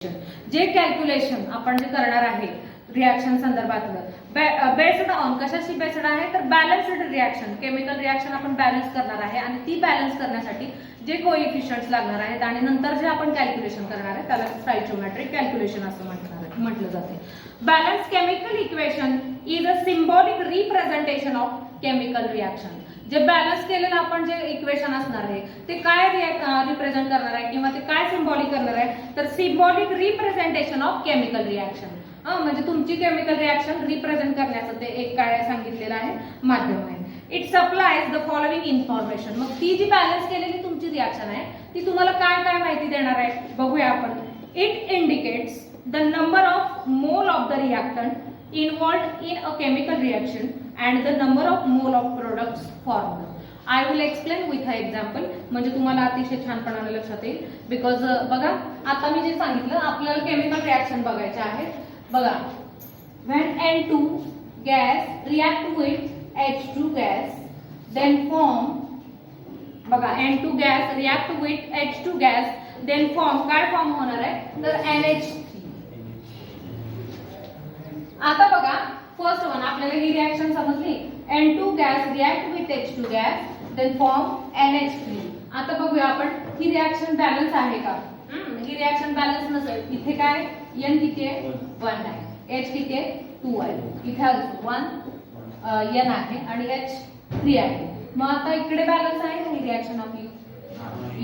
जे कॅल्क्युलेशन आपण जे करणार आहे रिएक्शन संदर्भातलं बेस्ड ऑन कशाशी बेस्ड आहे तर बॅलन्स्ड रिएक्शन केमिकल रिएक्शन आपण बॅलन्स करणार आहे आणि ती बॅलन्स करण्यासाठी जे कोएफिशियंट्स लागणार आहेत आणि नंतर जे आपण कॅल्क्युलेशन करणार आहे त्याला स्टॉइचियोमेट्रिक कॅल्क्युलेशन असं म्हटलं जाते. Balance chemical equation is a symbolic representation of chemical reaction. जे बॅलन्स केलेलं आपण जे इक्वेशन असणार आहे ते काय रिप्रेझेंट करणार आहे किंवा ते काय सिम्बॉलिक करणार आहे तर symbolic representation of chemical reaction. म्हणजे तुमची केमिकल रिएक्शन रिप्रेझेंट करण्याचं ते एक काय सांगितलेलं आहे माध्यम आहे. It supplies the following information. मग ती जी बॅलन्स केलेली तुमची रिएक्शन आहे ती तुम्हाला काय काय माहिती देणार आहे बघूया आपण. It indicates the number of mole of the reactant involved in a chemical reaction and the number of mole of products formed. I will explain with an example. म्हणजे तुम्हाला अतिशय छानपणाने लक्षात येईल. बिकॉज बघा आता मी जे सांगितलं आपल्याला केमिकल रिएक्शन बघायचे आहे. बघा when N2 gas react with H2 gas then form बघा N2 gas react with H2 gas then form काय फॉर्म होणार आहे तर NH3. आता बघा फर्स्ट वन आपल्याला ही रिएक्शन समजली. N2 gas react with H2 gas then form NH3. आता बघूया आपण ही रिएक्शन बॅलन्स आहे का. ही रिएक्शन बॅलन्स नसेल इथे काय N किती आहे 1 आहे H किती आहे 2 आहे इथे 1 N आहे आणि H 3 आहे. मग आता इकडे बॅलन्स आहे ही रिएक्शन आपली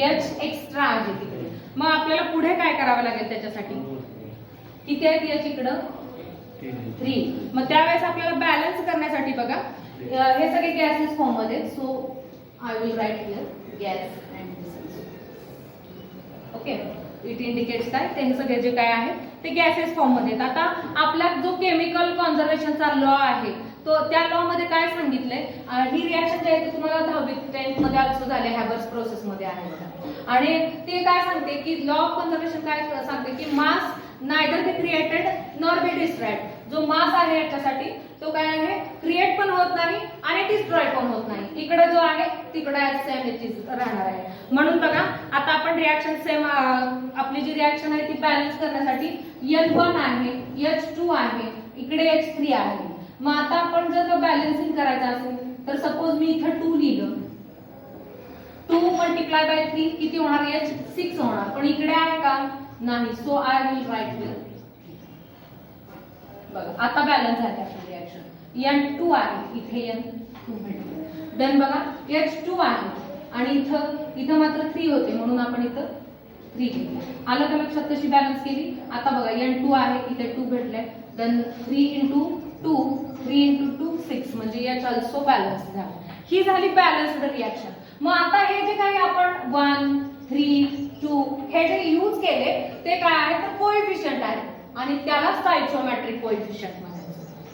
H एक्स्ट्रा आहे तिकडे. मग आपल्याला पुढे काय करावं लागेल त्याच्यासाठी किती आहे H इकडं 3. मग त्यावेळेस आपल्याला बॅलन्स करण्यासाठी बघा हे सगळे गॅसेस फॉर्म मध्ये. So I will write here gas and this. Okay it indicates काय ते सगळे जे काय आहे ते गॅसेस फॉर्म मध्ये. आता आपला जो केमिकल कॉन्झर्वेशनचा लॉ आहे तो त्या लॉ मध्ये काय सांगितलंय ही रिएक्शन जे आहे ते तुम्हाला 10वी 10th मध्ये ऑल्सो झाले हॅबर्स प्रोसेस मध्ये आहे. आणि ते काय सांगते की लॉ ऑफ कन्झर्वेशन काय सांगते की mass neither be created nor be destroyed. जो मास आहे याच्यासाठी तो काय आहे क्रिएट पण होत नाही आणि डिस्ट्रॉय पण होत नाही. इकडे जो आहे तिकडे सेम चीज राहणार आहे. म्हणून बघा आता आपण रिएक्शन सेम आपली जी रिएक्शन आहे ती बॅलन्स करण्यासाठी N1 आहे H2 आहे इकडे H3 आहे. मग आता आपण जर बॅलन्सिंग करायचं असेल तर सपोज मी इथं 2 लिहिलं 2 मल्टिप्लाय बाय 3 किती होणार H6 होणार. पण इकडे आहे का नाही. So I will write here बघा आता बॅलन्स आहे आपली रिएक्शन N2 आहे इथे N2 भेटलं. देन बघा H2 आहे आणि इथं मात्र 3 होते म्हणून आपण इथं 3 घेतलं. आलं का लक्षात कशी बॅलन्स केली. आता बघा N2 आहे इथे 2 भेटले. देन 3 into 2 3 into 2 6 म्हणजे H ऑल्सो बॅलन्स झाला. ही झाली बॅलन्स्ड रिएक्शन. मग आता हे जे काही आपण 1 3 2 हे जे यूज केले ते काय आहे तर कोएफिशियंट आहे आणि त्याला स्टॉइचियोमेट्रिक कोएफिशियंट म्हणायचं.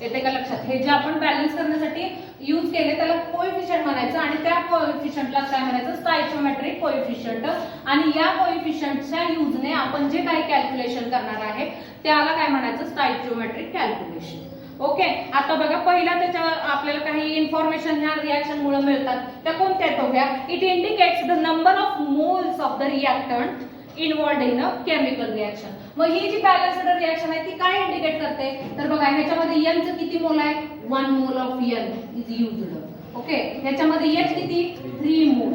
येते का लक्षात. हे जे आपण बॅलन्स करण्यासाठी यूज केले त्याला कोएफिशियंट म्हणायचं आणि त्या कोएफिशियंटला काय म्हणायचं स्टॉइचियोमेट्रिक कोएफिशियंट. आणि या कोएफिशियंटच्या यूजने आपण जे काही कॅल्क्युलेशन करणार आहे त्याला काय म्हणायचं स्टॉइचियोमेट्रिक कॅल्क्युलेशन. ओके आता बघा पहिला त्याच्या आपल्याला काही इन्फॉर्मेशन ह्या रिएक्शन मुळे मिळतात त्या कोणत्या बघूया. It indicates the number of moles of the reactant involved in a chemical reaction. मग ही जी बॅलन्स्ड रिएक्शन आहे ती काय इंडिकेट करते तर बघा ह्याच्यामध्ये N चं किती मोल आहे 1 mole of N is used. Okay ह्याच्यामध्ये H किती 3 मोल.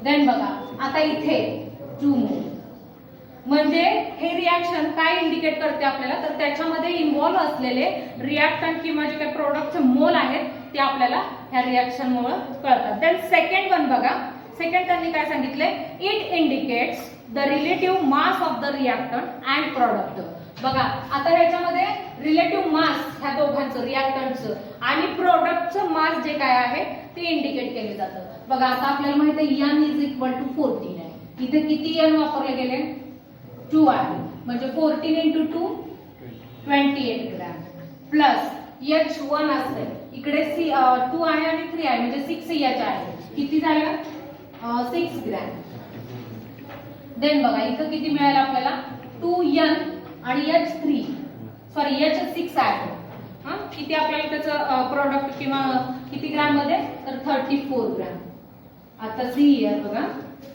देन बघा आता इथे 2 मोल. म्हणजे हे रिएक्शन काय इंडिकेट करते आपल्याला तर त्याच्यामध्ये इन्व्हॉल्व असलेले रिएक्टंट किंवा जे काही प्रोडक्टचे मोल आहेत ते आपल्याला ह्या रिएक्शन मुळे कळतात. देन सेकंड वन बघा. सेकंड त्यांनी काय सांगितलंय it indicates the relative mass of the reactant and product. बघा आता ह्याच्यामध्ये रिलेटिव्ह मास ह्या दोघांचं रिएक्टंटचं आणि प्रोडक्टचं मास जे काय आहे ते इंडिकेट केले जातं. बघा आता आपल्याला माहिती आहे N इज इक्वल टू 14 आहे. इथे किती N वापरले गेले 2 आहे म्हणजे 14 into 2 28 ग्रॅम प्लस H1 असते इकडे 2 आहे आणि 3 आहे म्हणजे 6 H आहे. किती झालं 6 ग्रॅम. देन बघा इथं किती मिळालं आपल्याला 2N आणि H3 सॉरी H6 आहे. किती आपल्याला त्याचं प्रोडक्ट किंवा किती ग्रॅम मध्ये तर 34 ग्रॅम. आता सी हिअर बघा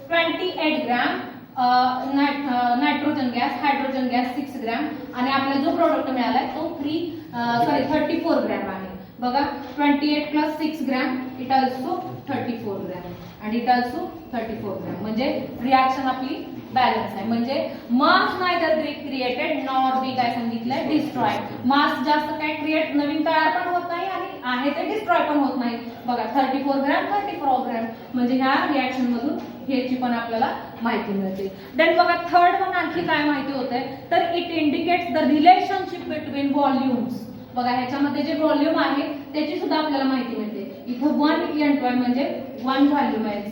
28 gram nitrogen gas, hydrogen gas 6 gram आणि आपल्याला जो प्रोडक्ट मिळालाय तो 34 ग्रॅम आहे. बघा 28 plus 6 gram it also 34 gram आणि इट ऑल्सो 34 ग्रॅम. म्हणजे रिॲक्शन आपली बॅलन्स आहे. म्हणजे मास नायदर क्रिएटेड नॉर बी काय सांगितलंय डिस्ट्रॉय. मास जास्त काय क्रिएट नवीन तयार पण होत नाही आणि आहे ते डिस्ट्रॉय पण होत नाही. बघा 34 ग्रॅम 34 ग्रॅम म्हणजे ह्या रिॲक्शन मधून ह्याची पण आपल्याला माहिती मिळते. देन बघा थर्ड पण आणखी काय माहिती होते तर it indicates the relationship between volumes. बघा ह्याच्यामध्ये जे व्हॉल्यूम आहे त्याची सुद्धा आपल्याला माहिती मिळते. इथं 1 N12 म्हणजे 1 व्हॉल्यूम आहे.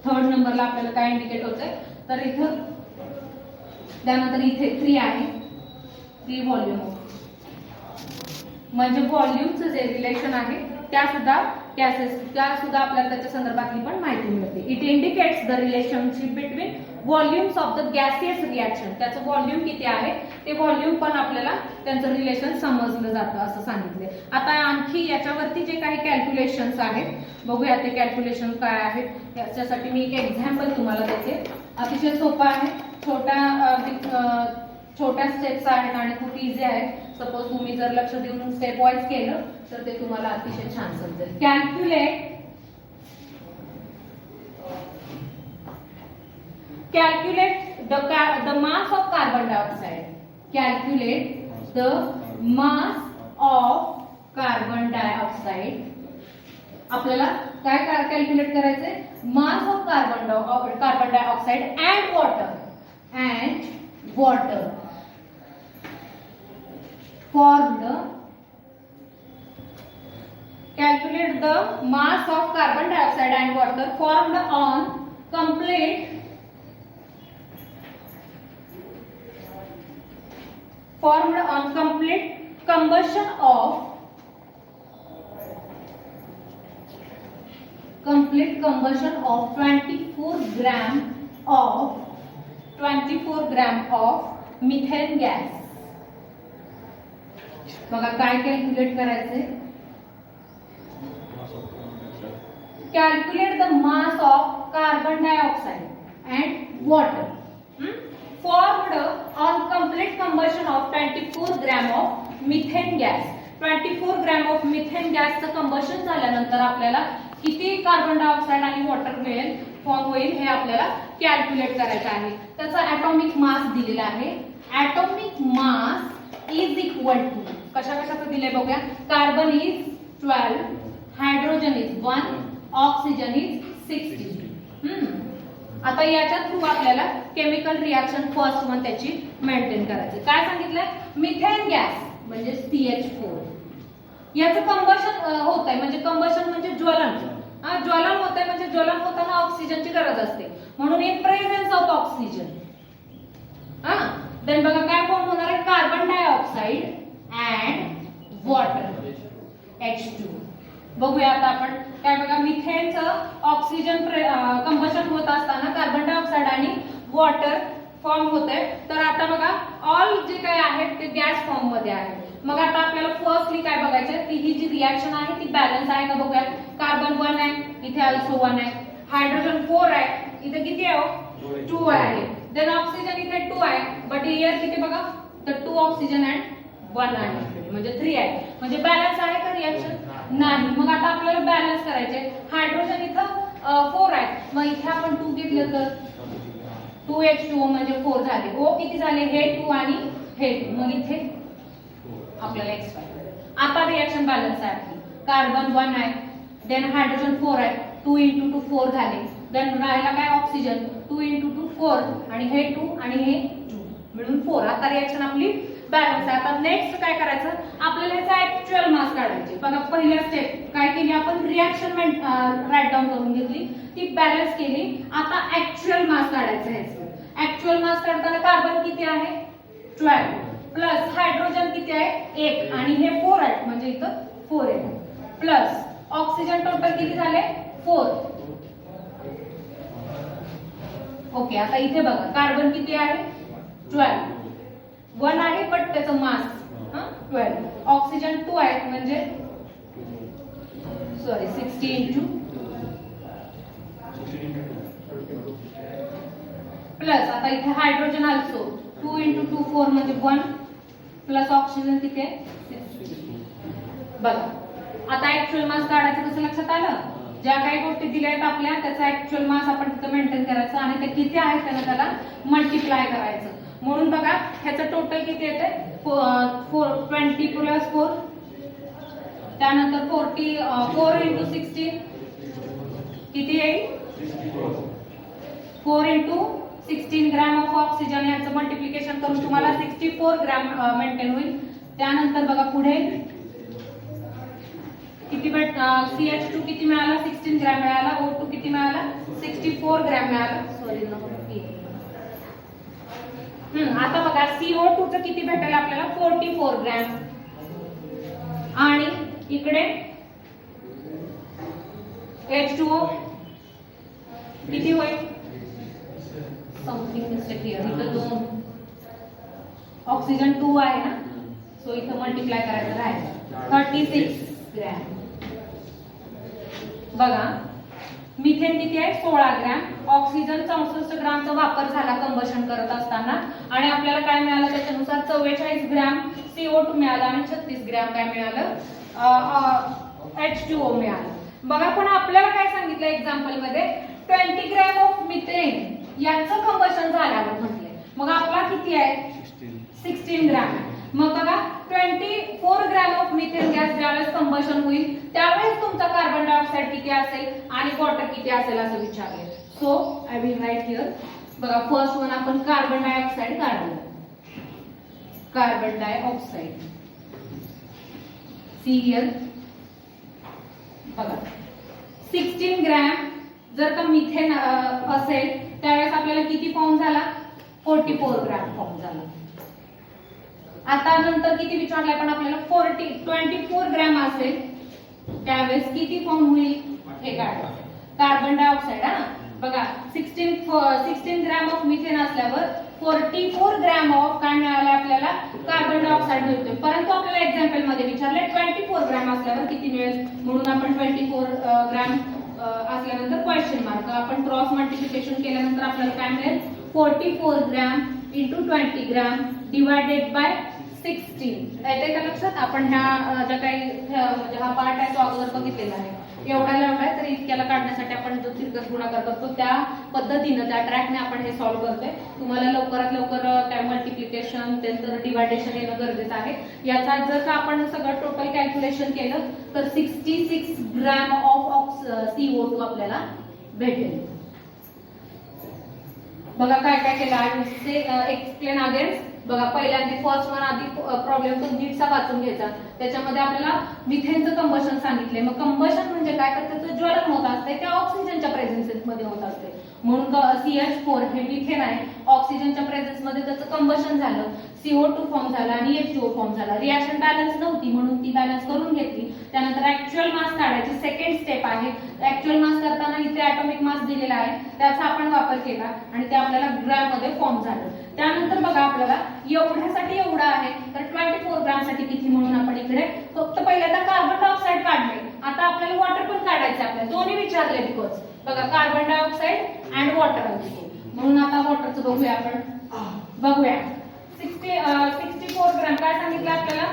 थर्ड नंबरला आपल्याला काय इंडिकेट होतंय तर इथं त्यानंतर इथे 3 आहे 3 व्हॉल्यूम म्हणजे व्हॉल्यूमचं जे रिलेशन आहे त्या सुद्धा आपल्याला त्याच्या संदर्भातली पण माहिती मिळते. It indicates the relationship between volumes of the gaseous reaction. त्याचं व्हॉल्यूम किती आहे ते व्हॉल्यूम पण आपल्याला त्यांचं रिलेशन समजलं जातं असं सांगितले. आता आणखी याच्यावरती जे काही कॅल्क्युलेशन्स आहेत बघूया ते कॅल्क्युलेशन काय आहेत. याच्यासाठी मी एक एक्झाम्पल तुम्हाला देते. अतिशय सोपं आहे. छोट्या स्टेप्स आहेत आणि खूप इझी आहेत. सपोज तुम्ही जर लक्ष देऊन स्टेप वाईज केलं तर ते तुम्हाला अतिशय छान समजेल. Calculate the mass of carbon dioxide. Calculate the mass of carbon dioxide. आपल्याला काय कॅल्क्युलेट करायचंय mass of carbon dioxide and water formed. Calculate the mass of carbon dioxide and water formed on complete combustion of 24 gram of methane gas. बघा काय calculate करायचंय. Calculate the mass of carbon dioxide and water formed on complete combustion of 24 gram of methane gas. 24 gram of methane गॅसचं combustion झाल्यानंतर आपल्याला किती carbon dioxide आणि water मिळेल form होईल हे आपल्याला कॅल्क्युलेट करायचं आहे. त्याचा ॲटॉमिक मास दिलेला आहे. Atomic mass is equal to कशाचं दिले बघूया. Carbon is 12, hydrogen is 1, oxygen is 60. आता याच्या थ्रू आपल्याला केमिकल रिॲक्शन फर्स्ट वन त्याची मेंटेन करायची. काय सांगितलंय मिथेन गॅस म्हणजे CH4 याचं कंबशन होत आहे. म्हणजे कंबशन म्हणजे ज्वलन. ज्वलन होत आहे म्हणजे ज्वलन होताना ऑक्सिजनची गरज असते म्हणून in presence of oxygen. Then बघा काय फॉर्म होणार आहे carbon dioxide and water H2. बघूया आता आपण काय बघा मिथेनचं ऑक्सिजन कंबशन होत असताना कार्बन डायऑक्साइड आणि वॉटर फॉर्म होते. तर आता बघा ऑल जे काय आहेत ते गॅस फॉर्म मध्ये आहे. मग आता आपल्याला फर्स्टली काय बघायचं की ही जी रिॲक्शन आहे ती बॅलन्स आहे का बघूया. कार्बन 1 आहे इथे ऑल्सो 1 आहे. हायड्रोजन 4 आहे इथे किती आहे 2 आहे. देन ऑक्सिजन इथे 2 आहे बट हियर किती बघा तर 2 ऑक्सिजन अँड 1 आहे म्हणजे 3 आहे. म्हणजे बॅलन्स आहे का रिॲक्शन नाही. मग आता आपल्याला बॅलन्स करायचे. हायड्रोजन इथं 4 आहे मग इथे आपण 2 घेतलं तर 2H2O म्हणजे 4 झाले. O किती झाले हे 2 आणि हे 2 मग इथे आपल्याला एक्स्ट्रा. आता रिॲक्शन बॅलन्स आहे आपली. कार्बन 1 आहे देन हायड्रोजन 4 आहे 2 × 2 4 झाले. देन राहिला काय ऑक्सिजन 2 × 2 4 आणि हे 2 आणि हे 2 मिळून 4. आता रिॲक्शन आपली बॅलन्स आहे. आता नेक्स्ट काय करायचं आपल्याला याचा ऍक्च्युअल मास काढायचे. बघा पहिला स्टेप काय केली आपण रिॲक्शन राईट डाऊन करून घेतली ती बॅलन्स केली. आता ऍक्च्युअल मास काढायचं आहे. ऍक्च्युअल मास काढताना कार्बन किती आहे 12 प्लस हायड्रोजन किती आहे 1 आणि हे 4 आहे म्हणजे इथं 4 आहे प्लस ऑक्सिजन टोटल किती झाले 4. ओके आता इथे बघा कार्बन किती आहे 12 1 आहे बट त्याचं मास 12. ऑक्सिजन 2 आहे म्हणजे सॉरी 60 × प्लस आता इथे हायड्रोजन आल्सो 2 × 2 4 म्हणजे 1 प्लस ऑक्सिजन किती आहे 6. बघा आता ऍक्च्युअल मास काढायचं कसं लक्षात आलं, ज्या काही गोष्टी दिल्या आहेत आपल्या त्याचा ऍक्च्युअल मास आपण तिथं मेंटेन करायचं आणि ते किती आहे त्याला मल्टिप्लाय करायचं. म्हणून बघा ह्याचं टोटल किती येते 20 + 4 त्यानंतर 4 × 16 किती येईल 4 × 16 ग्रॅम ऑफ ऑक्सिजन. याचं मल्टिप्लिकेशन करून तुम्हाला 64 ग्रॅम मेंटेन होईल. त्यानंतर बघा पुढे किती CH2 किती मिळाला 16 ग्रॅम मिळाला, O2 किती मिळाला 64 ग्रॅम मिळाला. सॉरी आता बघा CO2 चं किती भेटेल आपल्याला 44 ग्रॅम आणि इकडे H2O किती होईल समथिंग मिस्टेक हिअर, इथं 2 ऑक्सिजन 2 आहे ना, सो इथं मल्टिप्लाय करायचं आहे 36 ग्रॅम. बघा मिथेन किती आहे 16 ग्रॅम, ऑक्सिजन 64 ग्रॅमचा वापर झाला कंबशन करत असताना आणि आपल्याला काय मिळालं त्याच्यानुसार 44 ग्रॅम CO2 मिळाला आणि 36 ग्रॅम काय मिळालं H2O मिळालं. बघा पण आपल्याला काय सांगितलं एक्झाम्पल मध्ये 20 ग्रॅम ऑफ मिथेन याचं कंबशन झाल्यावर म्हटले, मग आपला किती आहे 16 ग्रॅम. मग बघा 24 ग्रॅम ऑफ मिथेन गॅस ज्यावेळेस कंबशन होईल त्यावेळेस तुमचा कार्बन डायऑक्साइड किती असेल आणि वॉटर किती असेल असं विचारले. So I will write here. बघा फर्स्ट वन आपण कार्बन डायऑक्साइड काढलं, कार्बन डायऑक्साइड CL. बघा 16 ग्रॅम जर का मिथेन असेल त्यावेळेस आपल्याला किती फॉर्म झाला 44 ग्रॅम फॉर्म झाला. आता नंतर किती विचारलाय पण आपल्याला 24 ग्रॅम असेल त्यावेळेस किती फॉर्म होईल हे काढायचं कार्बन डायऑक्साइड. हा बघा 16 ग्रॅम ऑफ मिथेन असल्यावर 44 ग्रॅम ऑफ काय मिळालं आपल्याला कार्बन डायऑक्साइड मिळतोय, परंतु आपल्याला एक्झाम्पल मध्ये विचारले 24 ग्रॅम असल्यावर किती मिळेल, म्हणून आपण 24 ग्रॅम असल्यानंतर क्वेश्चन मार्क आपण क्रॉस मल्टिप्लिकेशन केल्यानंतर आपल्याला काय मिळेल 44 ग्रॅम × 20 ग्रॅम डिवायडेड बाय 16. येते का लक्षात. आपण ह्या ज्या काही म्हणजे हा पार्ट आहे तो अगोदर बघितलेला आहे, एवढ्याला एवढा तर इतक्याला काढण्यासाठी आपण जो तिरकस गुणाकार करतो त्या पद्धतीनं त्या ट्रॅकने आपण हे सॉल्व्ह करतोय. तुम्हाला लवकरात लवकर काय मल्टिप्लिकेशन त्यानंतर डिवायडेशन येणं गरजेचं आहे. याचा जर का आपण सगळं टोटल कॅल्क्युलेशन केलं तर 66 ग्रॅम ऑफ CO2 आपल्याला भेटेल. बघा काय काय केलं आहे एक्सप्लेन अगेन्स्ट. बघा पहिल्यांदा फर्स्ट वन आधी प्रॉब्लेम तो नीटचा वाचून घ्यायचा, त्याच्यामध्ये आपल्याला मिथेनचं कंबशन सांगितलंय. मग कंबशन म्हणजे काय तर त्याचं ज्वलन होत असते त्या ऑक्सिजनच्या प्रेझेन्स मध्ये होत असते, म्हणून CH4 हे मिथेन आहे, ऑक्सिजनच्या प्रेझेन्स मध्ये त्याचं कंबशन झालं, CO2 फॉर्म झाला आणि H2O फॉर्म झाला. रिएक्शन बॅलन्स नव्हती म्हणून ती बॅलन्स करून घेतली. त्यानंतर ऍक्च्युअल मास काढायची सेकंड स्टेप आहे. ऍक्च्युअल मास करताना इथे ॲटॉमिक मास दिलेला आहे त्याचा आपण वापर केला आणि ते आपल्याला ग्रॅम मध्ये फॉर्म झालं. त्यानंतर बघा आपल्याला एवढ्यासाठी एवढा आहे तर 24 ग्रॅम साठी किती, म्हणून आपण इकडे फक्त पहिल्यांदा कार्बन डायऑक्साइड काढले. आता आपल्याला वॉटर पण काढायचं आपल्याला, दोन्ही विचारले बिकॉज बघा carbon dioxide and water also, म्हणून आता वॉटरचं बघूया आपण. बघूया 64 ग्रॅम काय सांगितलं आपल्याला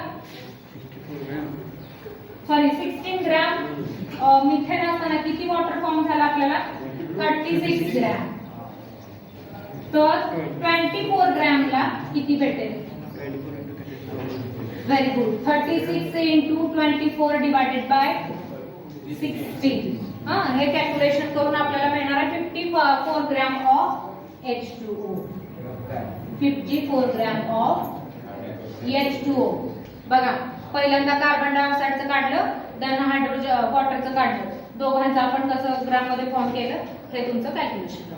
सॉरी 16 ग्रॅम मिथेन असताना किती वॉटर फॉर्म झाला आपल्याला 36 ग्रॅम. तर 24 ग्रॅमला किती भेटेल व्हेरी गुड 36 × 24 डिवायडेड बाय 16. हे कॅल्क्युलेशन करून आपल्याला मिळणार आहे 54 gram of H2O. 54 gram of H2O. बघा पहिल्यांदा कार्बन डायऑक्साइडचं काढलं देन हायड्रोजन वॉटरचं काढलं, दोघांचं आपण कसं ग्रॅम मध्ये फॉर्म केलं हे तुमचं कॅल्क्युलेशन.